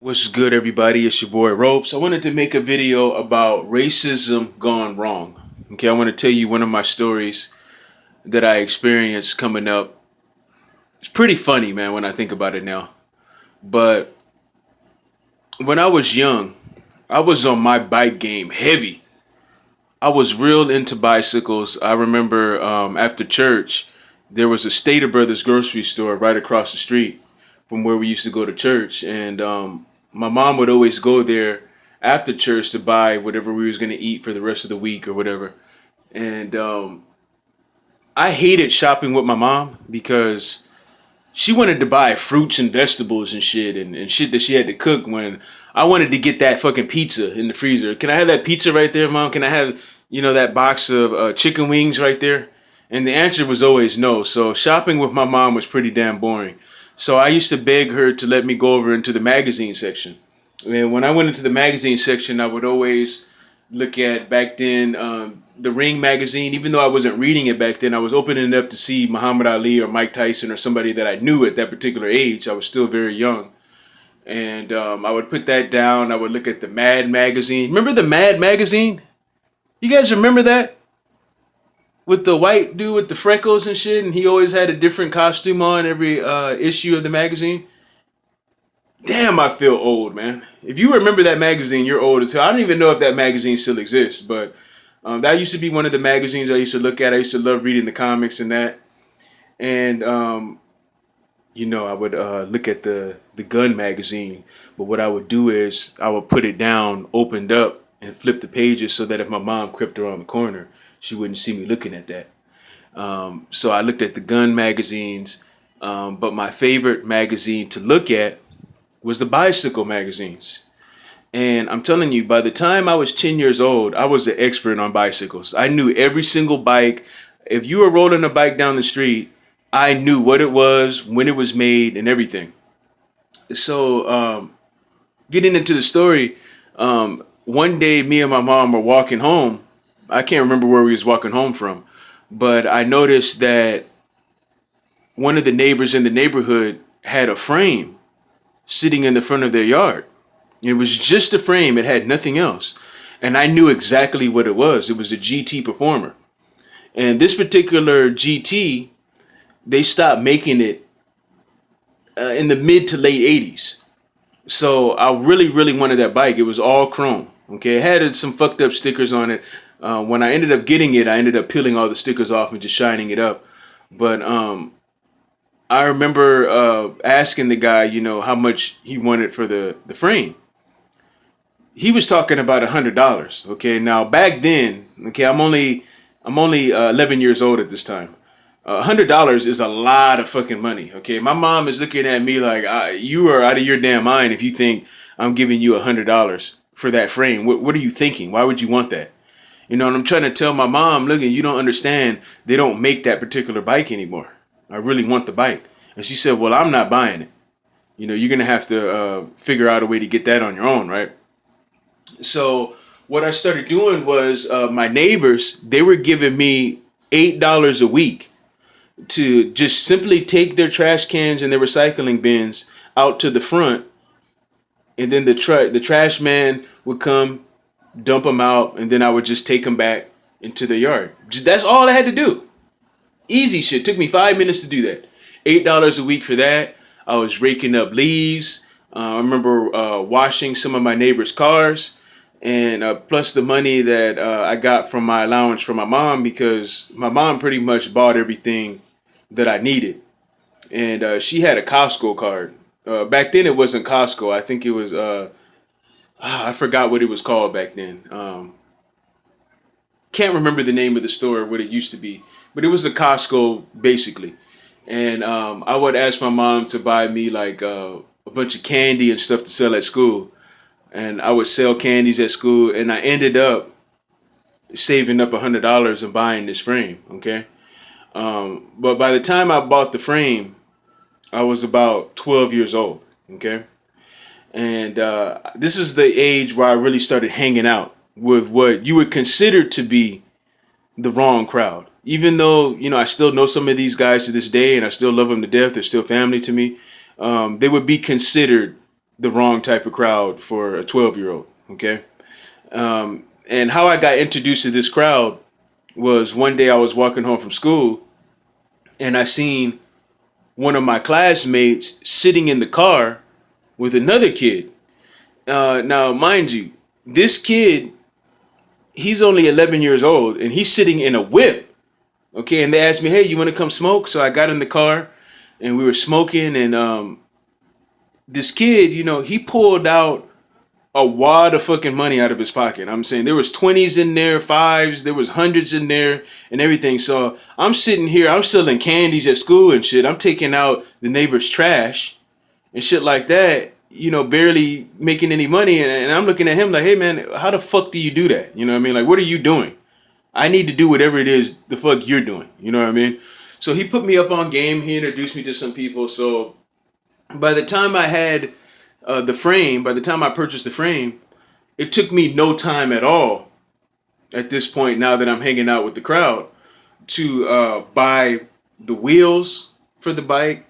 What's good, everybody? It's your boy Ropes. I wanted to make a video about racism gone wrong. Okay, I want to tell you one of my stories that I experienced coming up. It's pretty funny, man, when I think about it now. But when I was young, I was on my bike game heavy. I was real into bicycles. I remember after church, there was a Stater Brothers grocery store right across the street from where we used to go to church, and my mom would always go there after church to buy whatever we was gonna eat for the rest of the week or whatever. And I hated shopping with my mom because she wanted to buy fruits and vegetables and shit and shit that she had to cook when I wanted to get that fucking pizza in the freezer. Can I have that pizza right there, mom? Can I have, that box of chicken wings right there? And the answer was always no. So shopping with my mom was pretty damn boring. So I used to beg her to let me go over into the magazine section. And when I went into the magazine section, I would always look at back then the Ring magazine. Even though I wasn't reading it back then, I was opening it up to see Muhammad Ali or Mike Tyson or somebody that I knew at that particular age. I was still very young. And I would put that down. I would look at the Mad magazine. Remember the Mad magazine? You guys remember that? With the white dude with the freckles and shit, and he always had a different costume on every issue of the magazine. Damn, I feel old, man. If you remember that magazine, you're old as hell. I don't even know if that magazine still exists, but that used to be one of the magazines I used to look at. I used to love reading the comics and that. And I would look at the gun magazine. But what I would do is I would put it down, opened up, and flip the pages so that if my mom crept around the corner, she wouldn't see me looking at that. So I looked at the gun magazines, but my favorite magazine to look at was the bicycle magazines. And I'm telling you, by the time I was 10 years old, I was an expert on bicycles. I knew every single bike. If you were rolling a bike down the street, I knew what it was, when it was made, and everything. So, getting into the story, one day me and my mom were walking home. I can't remember where we was walking home from, but I noticed that one of the neighbors in the neighborhood had a frame sitting in the front of their yard. It was just a frame, it had nothing else. And I knew exactly what it was. It was a GT Performer. And this particular GT, they stopped making it in the mid to late 80s. So I really, really wanted that bike. It was all chrome. Okay, it had some fucked up stickers on it. When I ended up getting it, I ended up peeling all the stickers off and just shining it up. But I remember asking the guy, how much he wanted for the frame. He was talking about $100. Okay, now back then, okay, I'm only 11 years old at this time. $100 is a lot of fucking money. Okay, my mom is looking at me like you are out of your damn mind if you think I'm giving you $100 for that frame. What are you thinking? Why would you want that? And I'm trying to tell my mom, look, you don't understand. They don't make that particular bike anymore. I really want the bike. And she said, well, I'm not buying it. You're going to have to figure out a way to get that on your own, right? So what I started doing was my neighbors, they were giving me $8 a week to just simply take their trash cans and their recycling bins out to the front. And then the trash man would come, dump them out, and then I would just take them back into the yard. That's all I had to do. Easy shit. Took me 5 minutes to do that. $8 a week for that. I was raking up leaves. I remember washing some of my neighbors' cars, and plus the money that I got from my allowance from my mom, because my mom pretty much bought everything that I needed, and she had a Costco card. Back then it wasn't Costco. I think it was I forgot what it was called back then. Can't remember the name of the store, what it used to be, but it was a Costco basically. And I would ask my mom to buy me like a bunch of candy and stuff to sell at school, and I would sell candies at school, and I ended up saving up $100 and buying this frame. Okay, but by the time I bought the frame, I was about 12 years old. Okay, and this is the age where I really started hanging out with what you would consider to be the wrong crowd. Even though, I still know some of these guys to this day and I still love them to death, they're still family to me. They would be considered the wrong type of crowd for a 12-year-old. Okay. And how I got introduced to this crowd was one day I was walking home from school and I seen one of my classmates sitting in the car with another kid. Now, mind you, this kid, he's only 11 years old and he's sitting in a whip. Okay. And they asked me, hey, you want to come smoke? So I got in the car and we were smoking. And this kid, he pulled out a wad of fucking money out of his pocket. I'm saying there was 20s in there, fives, there was hundreds in there and everything. So I'm sitting here, I'm selling candies at school and shit. I'm taking out the neighbor's trash and shit like that, barely making any money. And I'm looking at him like, hey man, how the fuck do you do that? You know what I mean? Like, what are you doing? I need to do whatever it is the fuck you're doing. You know what I mean? So he put me up on game. He introduced me to some people. So by the time I had by the time I purchased the frame, it took me no time at all at this point, now that I'm hanging out with the crowd, to buy the wheels for the bike,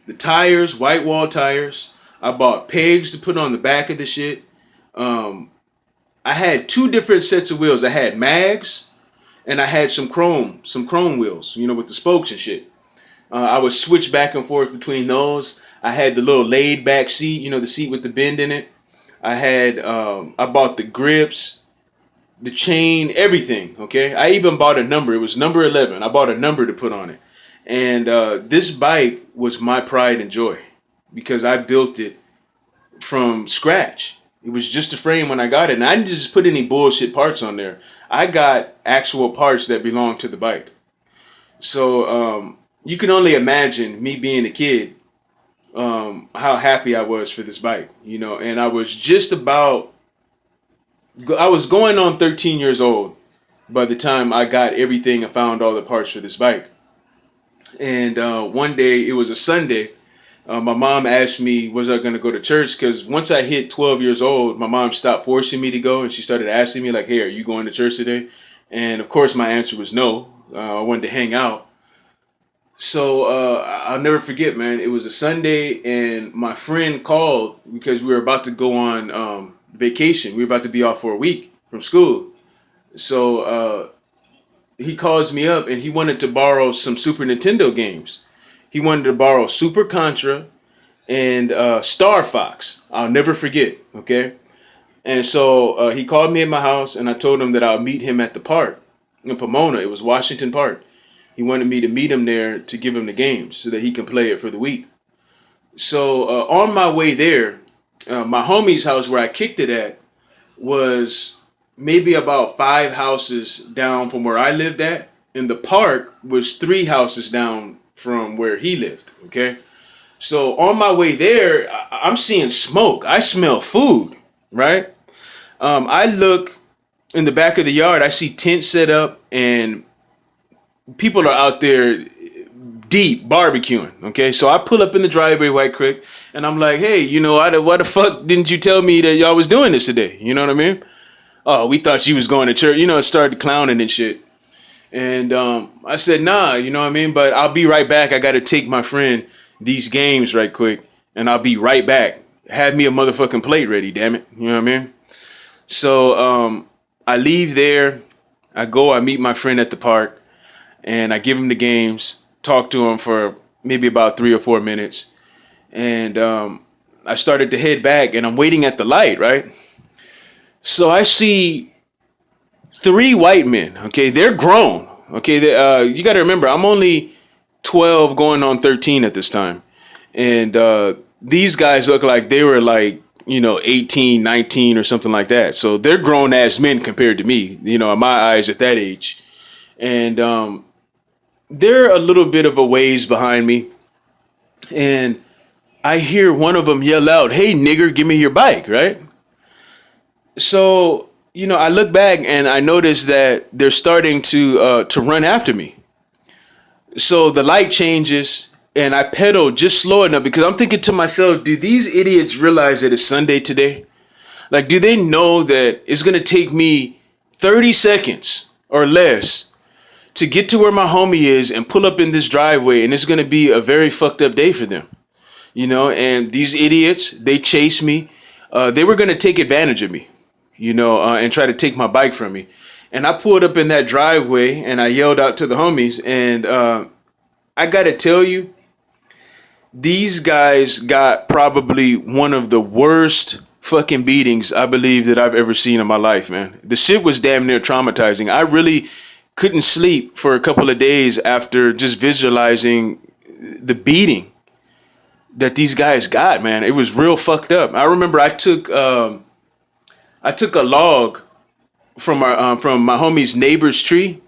the tires, white wall tires. I bought pegs to put on the back of the shit. I had two different sets of wheels. I had mags and I had some chrome wheels, with the spokes and shit. I would switch back and forth between those. I had the little laid back seat, the seat with the bend in it. I bought the grips, the chain, everything. Okay. I even bought a number. It was number 11. I bought a number to put on it. And this bike was my pride and joy because I built it from scratch. It was just a frame when I got it. And I didn't just put any bullshit parts on there. I got actual parts that belong to the bike. So you can only imagine me being a kid, how happy I was for this bike, and I was I was going on 13 years old by the time I got everything and found all the parts for this bike. And one day, it was a Sunday, my mom asked me, was I going to go to church? Because once I hit 12 years old, my mom stopped forcing me to go and she started asking me like, hey, are you going to church today? And of course, my answer was no. I wanted to hang out. So I'll never forget, man. It was a Sunday and my friend called because we were about to go on vacation. We were about to be off for a week from school. So he calls me up and he wanted to borrow some Super Nintendo games. He wanted to borrow Super Contra and Star Fox. I'll never forget, okay? And so he called me at my house and I told him that I'll meet him at the park in Pomona. It was Washington Park. He wanted me to meet him there to give him the games so that he can play it for the week. So on my way there, my homie's house where I kicked it at was maybe about 5 houses down from where I lived at. And the park was 3 houses down from where he lived, okay? So on my way there, I'm seeing smoke. I smell food, right? I look in the back of the yard. I see tents set up and people are out there deep barbecuing. Okay, so I pull up in the driveway right quick and I'm like, hey, why the fuck didn't you tell me that y'all was doing this today? You know what I mean? Oh, we thought you was going to church. It started clowning and shit. And I said, nah, you know what I mean? But I'll be right back. I got to take my friend these games right quick and I'll be right back. Have me a motherfucking plate ready, damn it. You know what I mean? So I leave there. I meet my friend at the park. And I give him the games, talk to him for maybe about 3 or 4 minutes. And I started to head back and I'm waiting at the light, right? So I see 3 white men, okay? They're grown, okay? You got to remember, I'm only 12 going on 13 at this time. And these guys look like they were like, 18, 19 or something like that. So they're grown ass men compared to me, in my eyes at that age. And they're a little bit of a ways behind me. And I hear one of them yell out, hey, nigger, give me your bike, right? So, I look back and I notice that they're starting to run after me. So the light changes and I pedal just slow enough because I'm thinking to myself, do these idiots realize that it's Sunday today? Like, do they know that it's going to take me 30 seconds or less to get to where my homie is and pull up in this driveway and it's going to be a very fucked up day for them? And these idiots, they chased me. They were going to take advantage of me, and try to take my bike from me. And I pulled up in that driveway and I yelled out to the homies. And I got to tell you, these guys got probably one of the worst fucking beatings I believe that I've ever seen in my life, man. The shit was damn near traumatizing. I really couldn't sleep for a couple of days after just visualizing the beating that these guys got, man. It was real fucked up. I remember I took a log from my homie's neighbor's tree.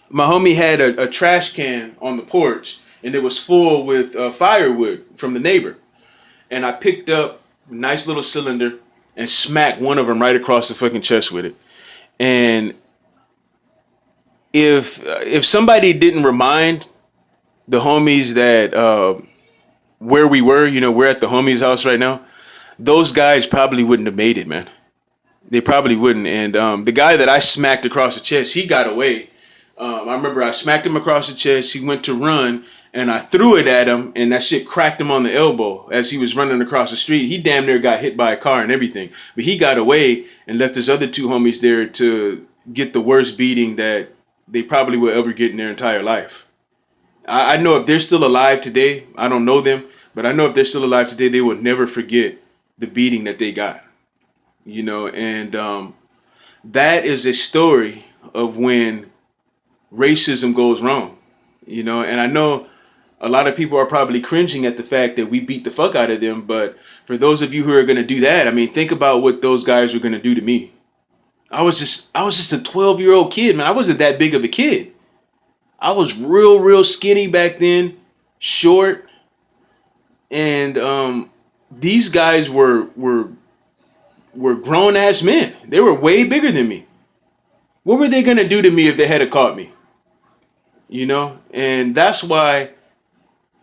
My homie had a trash can on the porch, and it was full with firewood from the neighbor. And I picked up a nice little cylinder and smacked one of them right across the fucking chest with it. And if somebody didn't remind the homies that where we were, we're at the homie's house right now, those guys probably wouldn't have made it, man. They probably wouldn't. And the guy that I smacked across the chest, he got away. I remember I smacked him across the chest. He went to run, and I threw it at him, and that shit cracked him on the elbow as he was running across the street. He damn near got hit by a car and everything. But he got away and left his other two homies there to get the worst beating that they probably will ever get in their entire life. I know if they're still alive today, I don't know them, but I know if they're still alive today, they will never forget the beating that they got. And that is a story of when racism goes wrong. And I know a lot of people are probably cringing at the fact that we beat the fuck out of them, but for those of you who are going to do that, I mean, think about what those guys were going to do to me. I was just a 12-year-old kid, man. I wasn't that big of a kid. I was real skinny back then, short, and these guys were grown ass men. They were way bigger than me. What were they gonna do to me if they had caught me? And that's why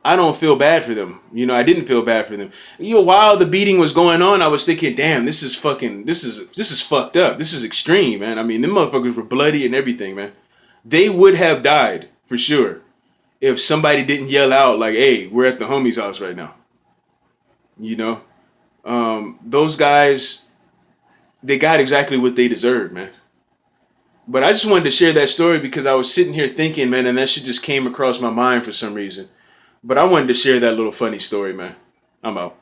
I don't feel bad for them. I didn't feel bad for them. While the beating was going on, I was thinking, damn, this is fucked up. This is extreme, man. I mean, them motherfuckers were bloody and everything, man. They would have died for sure if somebody didn't yell out like, hey, we're at the homie's house right now. Those guys, they got exactly what they deserved, man. But I just wanted to share that story because I was sitting here thinking, man, and that shit just came across my mind for some reason. But I wanted to share that little funny story, man. I'm out.